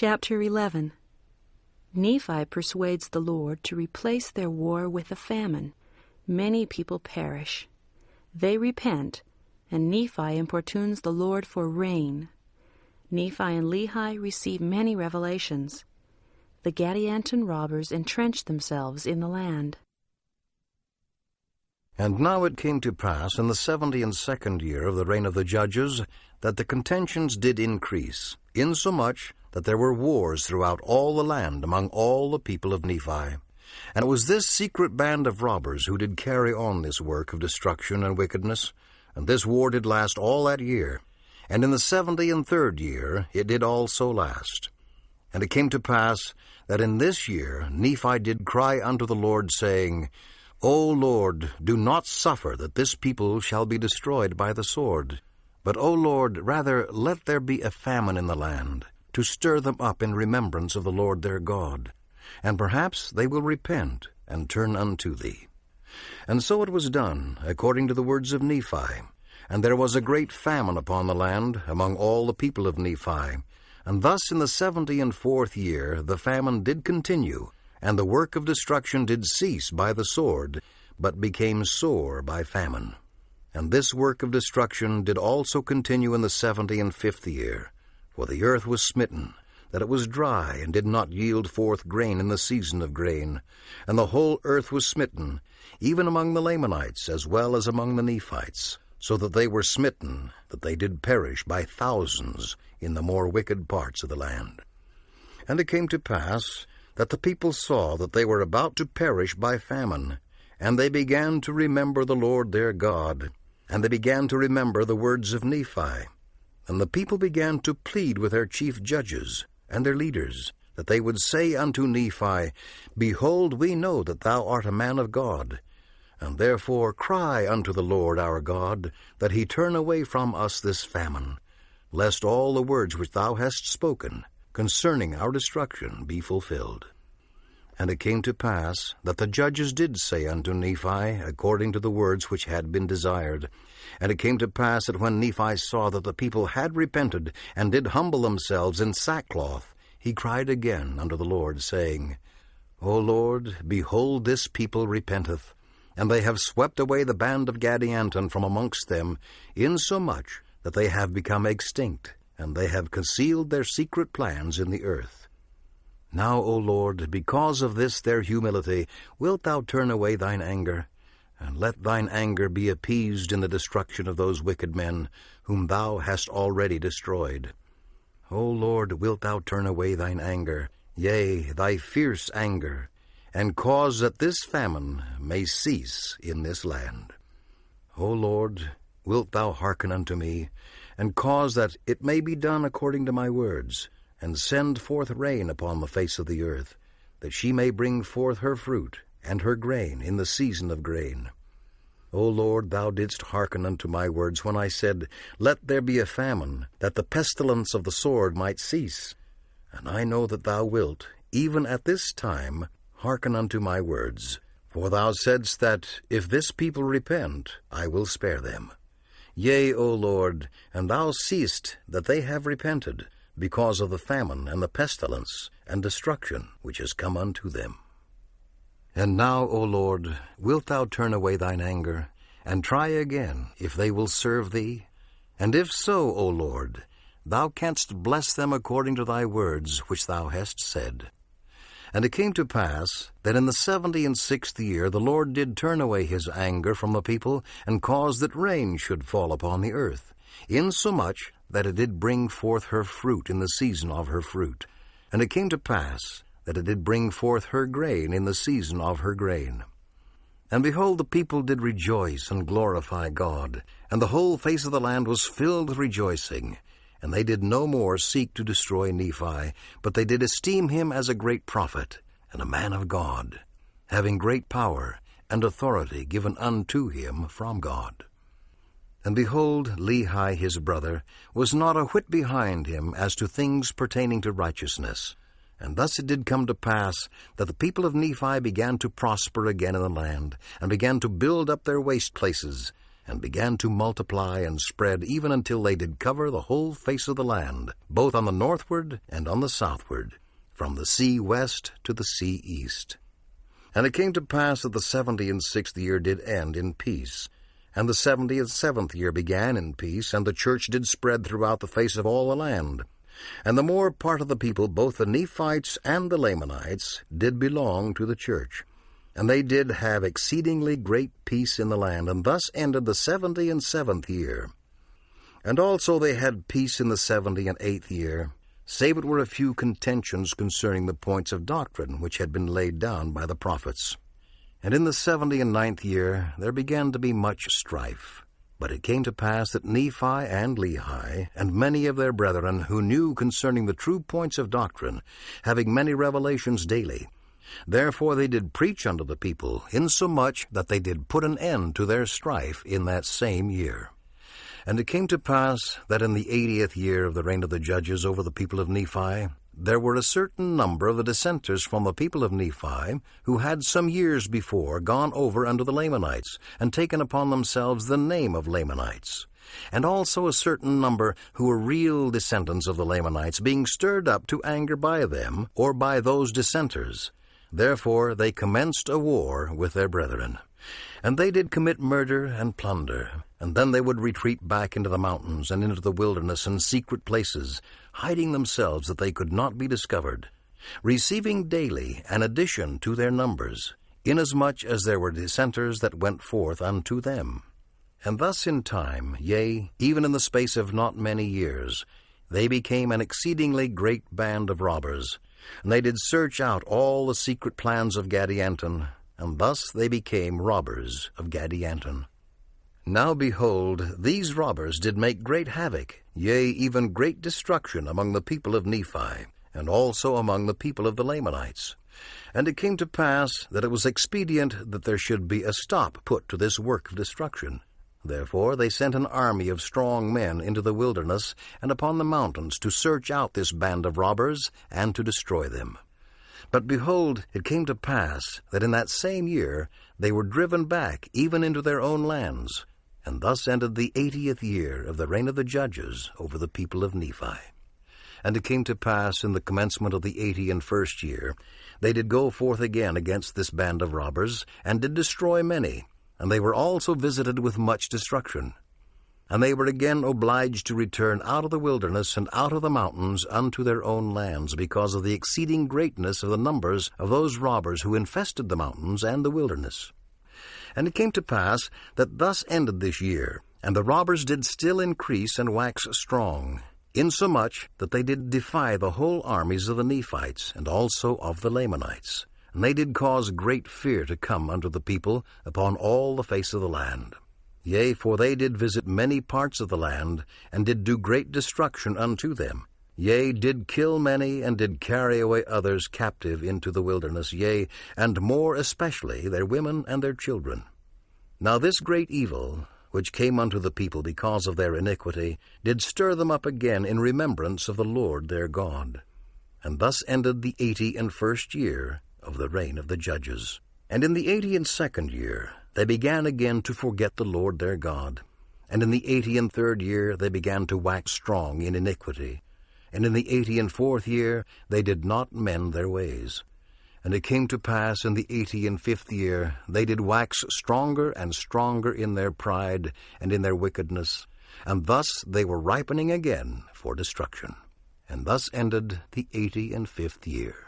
Chapter 11. Nephi persuades the Lord to replace their war with a famine. Many people perish. They repent, and Nephi importunes the Lord for rain. Nephi and Lehi receive many revelations. The Gadianton robbers entrench themselves in the land. And now it came to pass in the 72nd year of the reign of the judges that the contentions did increase, insomuch that there were wars throughout all the land among all the people of Nephi. And it was this secret band of robbers who did carry on this work of destruction and wickedness, and this war did last all that year. And in the 73rd year it did also last. And it came to pass that in this year Nephi did cry unto the Lord, saying, O Lord, do not suffer that this people shall be destroyed by the sword. But, O Lord, rather let there be a famine in the land, to stir them up in remembrance of the Lord their God. And perhaps they will repent and turn unto thee. And so it was done, according to the words of Nephi. And there was a great famine upon the land among all the people of Nephi. And thus in the 74th year the famine did continue, and the work of destruction did cease by the sword, but became sore by famine. And this work of destruction did also continue in the 75th year. For the earth was smitten, that it was dry, and did not yield forth grain in the season of grain. And the whole earth was smitten, even among the Lamanites as well as among the Nephites, so that they were smitten, that they did perish by thousands in the more wicked parts of the land. And it came to pass that the people saw that they were about to perish by famine, and they began to remember the Lord their God, and they began to remember the words of Nephi. And the people began to plead with their chief judges and their leaders, that they would say unto Nephi, Behold, we know that thou art a man of God, and therefore cry unto the Lord our God, that he turn away from us this famine, lest all the words which thou hast spoken concerning our destruction be fulfilled. And it came to pass that the judges did say unto Nephi, according to the words which had been desired. And it came to pass that when Nephi saw that the people had repented, and did humble themselves in sackcloth, he cried again unto the Lord, saying, O Lord, behold, this people repenteth, and they have swept away the band of Gadianton from amongst them, insomuch that they have become extinct, and they have concealed their secret plans in the earth. Now, O Lord, because of this their humility, wilt thou turn away thine anger, and let thine anger be appeased in the destruction of those wicked men, whom thou hast already destroyed. O Lord, wilt thou turn away thine anger, yea, thy fierce anger, and cause that this famine may cease in this land. O Lord, wilt thou hearken unto me, and cause that it may be done according to my words, and send forth rain upon the face of the earth, that she may bring forth her fruit and her grain in the season of grain. O Lord, thou didst hearken unto my words when I said, Let there be a famine, that the pestilence of the sword might cease. And I know that thou wilt, even at this time, hearken unto my words. For thou saidst that, if this people repent, I will spare them. Yea, O Lord, and thou seest that they have repented, because of the famine and the pestilence and destruction which is come unto them. And now, O Lord, wilt thou turn away thine anger, and try again if they will serve thee? And if so, O Lord, thou canst bless them according to thy words which thou hast said. And it came to pass that in the 76th year the Lord did turn away his anger from the people, and cause that rain should fall upon the earth, insomuch that it did bring forth her fruit in the season of her fruit. And it came to pass that it did bring forth her grain in the season of her grain. And behold, the people did rejoice and glorify God, and the whole face of the land was filled with rejoicing. And they did no more seek to destroy Nephi, but they did esteem him as a great prophet and a man of God, having great power and authority given unto him from God. And behold, Lehi his brother was not a whit behind him as to things pertaining to righteousness. And thus it did come to pass that the people of Nephi began to prosper again in the land, and began to build up their waste places, and began to multiply and spread even until they did cover the whole face of the land, both on the northward and on the southward, from the sea west to the sea east. And it came to pass that the 76th year did end in peace, and the 77th year began in peace, and the church did spread throughout the face of all the land. And the more part of the people, both the Nephites and the Lamanites, did belong to the church. And they did have exceedingly great peace in the land, and thus ended the 77th year. And also they had peace in the 78th year, save it were a few contentions concerning the points of doctrine which had been laid down by the prophets. And in the 79th year there began to be much strife. But it came to pass that Nephi and Lehi, and many of their brethren who knew concerning the true points of doctrine, having many revelations daily, therefore they did preach unto the people, insomuch that they did put an end to their strife in that same year. And it came to pass that in the 80th year of the reign of the judges over the people of Nephi, there were a certain number of the dissenters from the people of Nephi, who had some years before gone over unto the Lamanites, and taken upon themselves the name of Lamanites. And also a certain number who were real descendants of the Lamanites, being stirred up to anger by them, or by those dissenters. Therefore they commenced a war with their brethren. And they did commit murder and plunder, and then they would retreat back into the mountains and into the wilderness and secret places, hiding themselves that they could not be discovered, receiving daily an addition to their numbers, inasmuch as there were dissenters that went forth unto them. And thus in time, yea, even in the space of not many years, they became an exceedingly great band of robbers, and they did search out all the secret plans of Gadianton, and thus they became robbers of Gadianton. Now behold, these robbers did make great havoc, yea, even great destruction among the people of Nephi, and also among the people of the Lamanites. And it came to pass that it was expedient that there should be a stop put to this work of destruction. Therefore they sent an army of strong men into the wilderness and upon the mountains to search out this band of robbers and to destroy them. But behold, it came to pass that in that same year they were driven back even into their own lands, and thus ended the 80th year of the reign of the judges over the people of Nephi. And it came to pass in the commencement of the 81st year, they did go forth again against this band of robbers, and did destroy many, and they were also visited with much destruction. And they were again obliged to return out of the wilderness and out of the mountains unto their own lands, because of the exceeding greatness of the numbers of those robbers who infested the mountains and the wilderness. And it came to pass that thus ended this year, and the robbers did still increase and wax strong, insomuch that they did defy the whole armies of the Nephites, and also of the Lamanites. And they did cause great fear to come unto the people upon all the face of the land. Yea, for they did visit many parts of the land, and did do great destruction unto them. Yea, did kill many, and did carry away others captive into the wilderness, yea, and more especially their women and their children. Now this great evil, which came unto the people because of their iniquity, did stir them up again in remembrance of the Lord their God. And thus ended the 81st year of the reign of the judges. And in the 82nd year they began again to forget the Lord their God. And in the 83rd year they began to wax strong in iniquity. And in the 84th year they did not mend their ways. And it came to pass in the 85th year they did wax stronger and stronger in their pride and in their wickedness, and thus they were ripening again for destruction. And thus ended the 85th year.